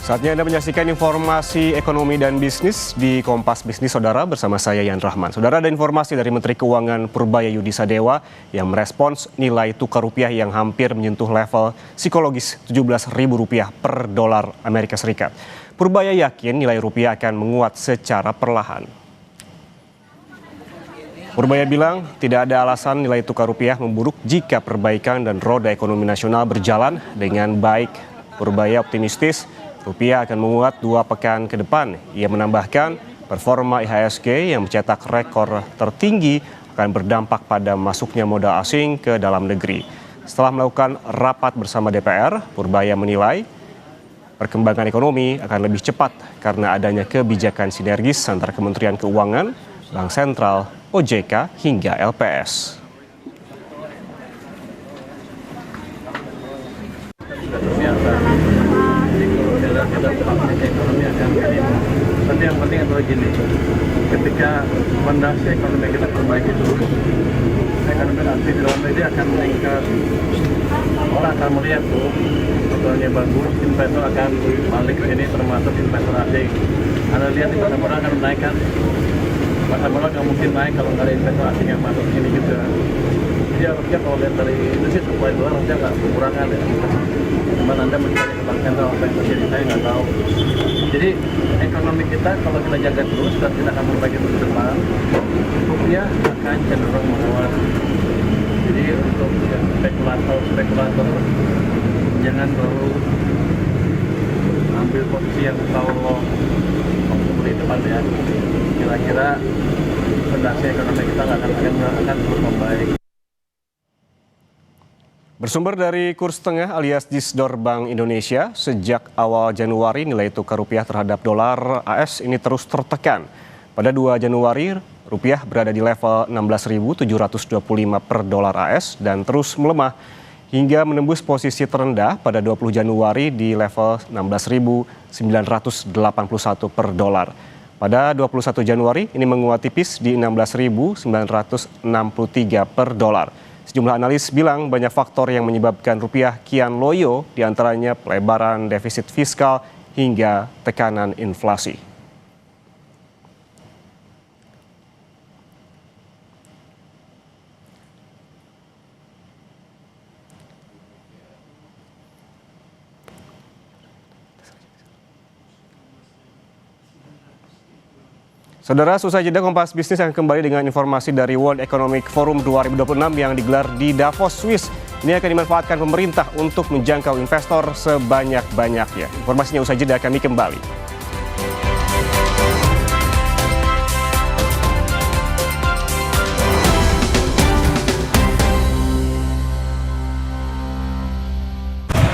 Saatnya Anda menyaksikan informasi ekonomi dan bisnis di Kompas Bisnis, Saudara, bersama saya Yan Rahman. Saudara, ada informasi dari Menteri Keuangan Purbaya Yudi Sadewa yang merespons nilai tukar rupiah yang hampir menyentuh level psikologis Rp17.000 per dolar Amerika Serikat. Purbaya yakin nilai rupiah akan menguat secara perlahan. Purbaya bilang tidak ada alasan nilai tukar rupiah memburuk jika perbaikan dan roda ekonomi nasional berjalan dengan baik. Purbaya optimistis rupiah akan menguat 2 pekan ke depan. Ia menambahkan performa IHSG yang mencetak rekor tertinggi akan berdampak pada masuknya modal asing ke dalam negeri. Setelah melakukan rapat bersama DPR, Purbaya menilai perkembangan ekonomi akan lebih cepat karena adanya kebijakan sinergis antara Kementerian Keuangan, Bank Sentral, OJK hingga LPS. Ekonomi akan meningkat. Tapi yang penting adalah gini, ketika fondasi ekonomi kita perbaiki dulu, ekonomi asli di dalam negeri akan meningkat. Orang akan melihat tuh, modelnya bagus, investor akan balik ke sini, termasuk investor asing. Anda lihat di pasar modal akan menaikkan. Pasar modal nggak mungkin naik kalau nggak ada investor asing yang masuk ke sini juga. Jadi harusnya kalau lihat dari itu sih supply dolar harusnya nggak kekurangan ya. Cuman Anda mencari ke Bank Sentral apa yang terjadi, saya nggak tahu. Jadi ekonomi kita kalau kita jaga terus dan kita akan memperbaiki terus ke depan, rupiah akan cenderung menguat. Jadi untuk spekulator jangan baru ambil posisi yang kalau beli depan ya. Kira-kira fondasi ekonomi kita akan terus membaik. Bersumber dari kurs tengah alias Disdor Bank Indonesia, sejak awal Januari nilai tukar rupiah terhadap dolar AS ini terus tertekan. Pada 2 Januari, rupiah berada di level 16.725 per dolar AS dan terus melemah hingga menembus posisi terendah pada 20 Januari di level 16.981 per dolar. Pada 21 Januari ini menguat tipis di 16.963 per dolar. Sejumlah analis bilang banyak faktor yang menyebabkan rupiah kian loyo, diantaranya pelebaran defisit fiskal hingga tekanan inflasi. Saudara, selesai jeda Kompas Bisnis akan kembali dengan informasi dari World Economic Forum 2026 yang digelar di Davos, Swiss. Ini akan dimanfaatkan pemerintah untuk menjangkau investor sebanyak-banyaknya. Informasinya usai jeda, kami kembali.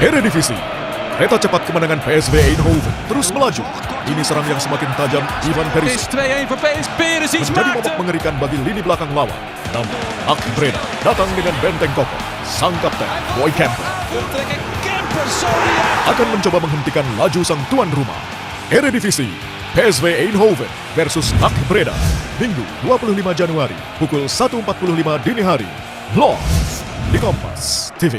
Eredivisie. Kereta cepat kemenangan PSV Eindhoven terus melaju. Ini serang yang semakin tajam Ivan Perisic. Menjadi momok mengerikan bagi lini belakang lawan. Namun, Ak Breda datang dengan benteng kokoh. Sang kapten, Boy Kemper, akan mencoba menghentikan laju sang tuan rumah. Eredivisie, PSV Eindhoven versus Ak Breda. Minggu 25 Januari, pukul 1.45 dini hari. Live di Kompas TV.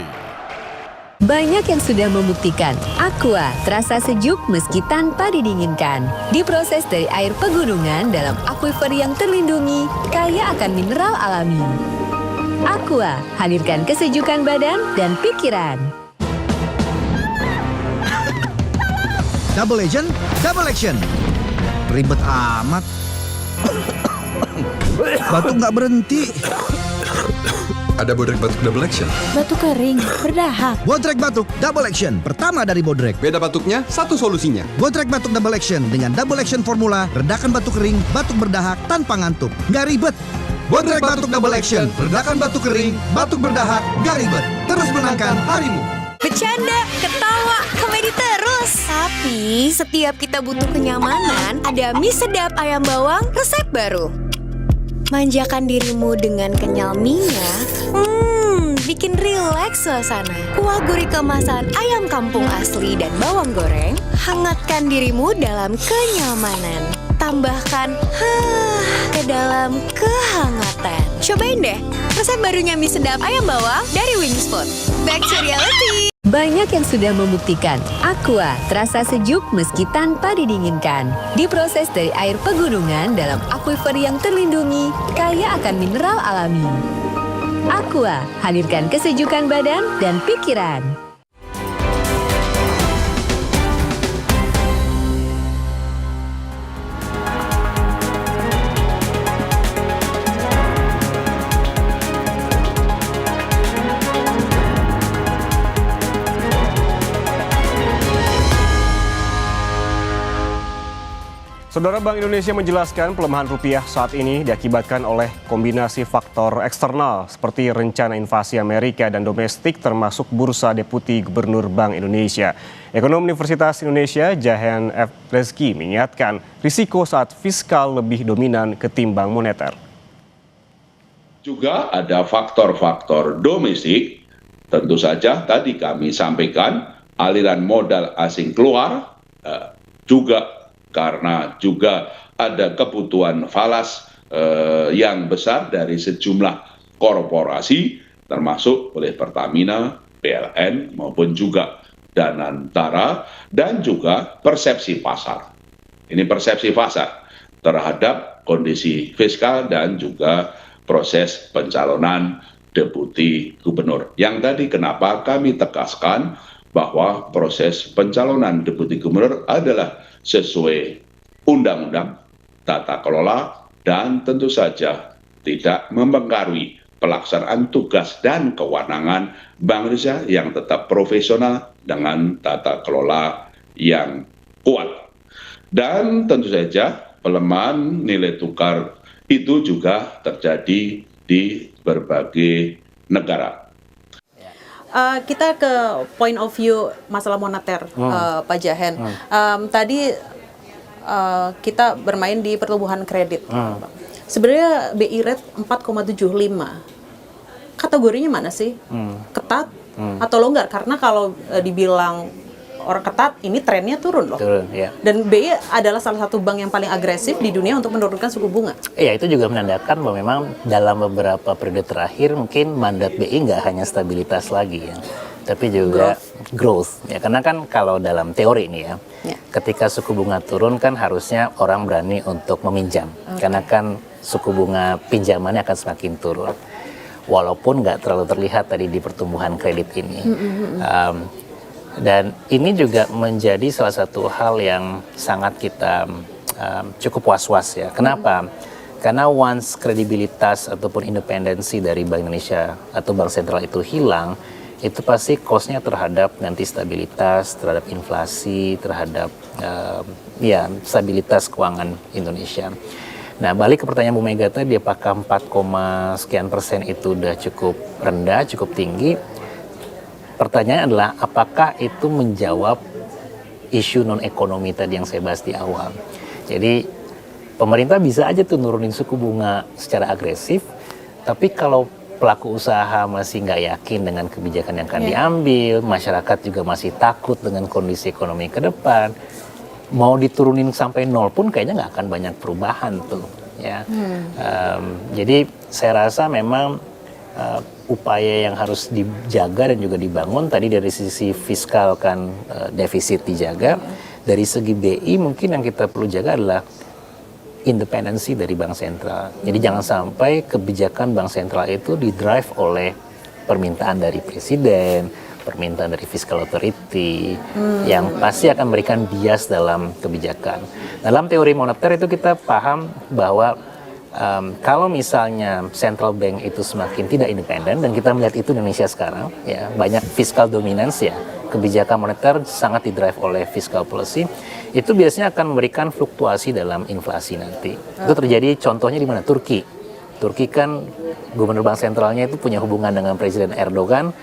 Banyak yang sudah membuktikan Aqua terasa sejuk meski tanpa didinginkan. Diproses dari air pegunungan dalam aquifer yang terlindungi, kaya akan mineral alami. Aqua, hadirkan kesejukan badan dan pikiran. Double Agent, Double Action. Ribet amat. Batuk nggak berhenti. Ada Bodrek Batuk Double Action. Batuk kering, berdahak. Bodrek Batuk Double Action, pertama dari Bodrek. Beda batuknya, satu solusinya. Bodrek Batuk Double Action dengan Double Action formula, redakan batuk kering, batuk berdahak tanpa ngantuk. Nggak ribet. Bodrek Batuk Double Action, redakan batuk kering, batuk berdahak, nggak ribet. Terus menangkan harimu. Bercanda, ketawa, komedi terus. Tapi setiap kita butuh kenyamanan, ada mie sedap ayam bawang resep baru. Manjakan dirimu dengan kenyal mie-nya, bikin rileks suasana. Kuah gurih kemasan ayam kampung asli dan bawang goreng, hangatkan dirimu dalam kenyamanan. Tambahkan ke dalam kehangatan. Cobain deh resep barunya mie sedap ayam bawang dari Wings Food. Back to reality. Banyak yang sudah membuktikan Aqua terasa sejuk meski tanpa didinginkan. Diproses dari air pegunungan dalam aquifer yang terlindungi, kaya akan mineral alami. Aqua, hadirkan kesejukan badan dan pikiran. Saudara, Bank Indonesia menjelaskan pelemahan rupiah saat ini diakibatkan oleh kombinasi faktor eksternal seperti rencana invasi Amerika dan domestik termasuk bursa deputi gubernur Bank Indonesia. Ekonom Universitas Indonesia Jahen F. Reski mengingatkan risiko saat fiskal lebih dominan ketimbang moneter. Juga ada faktor-faktor domestik, tentu saja tadi kami sampaikan aliran modal asing keluar, juga karena juga ada kebutuhan falas yang besar dari sejumlah korporasi termasuk oleh Pertamina, PLN maupun juga Danantara, dan juga persepsi pasar. Ini persepsi pasar terhadap kondisi fiskal dan juga proses pencalonan deputi gubernur. Yang tadi kenapa kami tegaskan bahwa proses pencalonan deputi gubernur adalah sesuai undang-undang, tata kelola, dan tentu saja tidak mempengaruhi pelaksanaan tugas dan kewenangan Bank Indonesia yang tetap profesional dengan tata kelola yang kuat. Dan tentu saja pelemahan nilai tukar itu juga terjadi di berbagai negara. Kita ke point of view masalah moneter, Pak Jahen. Tadi kita bermain di pertumbuhan kredit. Sebenarnya BI rate 4,75. Kategorinya mana sih? Ketat atau longgar? Karena kalau dibilang orang ketat, ini trennya turun loh. Turun, ya. Dan BI adalah salah satu bank yang paling agresif di dunia untuk menurunkan suku bunga. Iya, itu juga menandakan bahwa memang dalam beberapa periode terakhir mungkin mandat BI nggak hanya stabilitas lagi ya, tapi juga growth. Ya, karena kan kalau dalam teori ini ya, ketika suku bunga turun kan harusnya orang berani untuk meminjam. Karena kan suku bunga pinjamannya akan semakin turun. Walaupun nggak terlalu terlihat tadi di pertumbuhan kredit ini. Dan ini juga menjadi salah satu hal yang sangat kita cukup was-was ya. Kenapa? Karena once kredibilitas ataupun independensi dari Bank Indonesia atau Bank Sentral itu hilang, itu pasti cost-nya terhadap nanti stabilitas, terhadap inflasi, terhadap stabilitas keuangan Indonesia. Nah, balik ke pertanyaan Bu Mega tadi, apakah 4,sekian% itu udah cukup rendah, cukup tinggi? Pertanyaan adalah apakah itu menjawab isu non-ekonomi tadi yang saya bahas di awal. Jadi pemerintah bisa aja tuh nurunin suku bunga secara agresif, tapi kalau pelaku usaha masih nggak yakin dengan kebijakan yang akan diambil, masyarakat juga masih takut dengan kondisi ekonomi ke depan, mau diturunin sampai 0 pun kayaknya nggak akan banyak perubahan tuh. Ya. Jadi saya rasa memang upaya yang harus dijaga dan juga dibangun tadi dari sisi fiskal kan defisit dijaga, dari segi BI mungkin yang kita perlu jaga adalah independensi dari Bank Sentral. Jadi jangan sampai kebijakan Bank Sentral itu didrive oleh permintaan dari Presiden, permintaan dari Fiscal Authority yang pasti akan memberikan bias dalam kebijakan. Dalam teori moneter itu kita paham bahwa kalau misalnya central bank itu semakin tidak independen, dan kita melihat itu di Indonesia sekarang, ya banyak fiscal dominance ya, kebijakan moneter sangat didrive oleh fiscal policy, itu biasanya akan memberikan fluktuasi dalam inflasi nanti. Itu terjadi contohnya di mana? Turki. Turki kan gubernur bank sentralnya itu punya hubungan dengan Presiden Erdogan.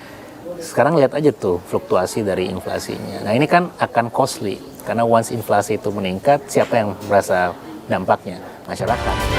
Sekarang lihat aja tuh fluktuasi dari inflasinya. Nah ini kan akan costly, karena once inflasi itu meningkat, siapa yang merasa dampaknya? Masyarakat.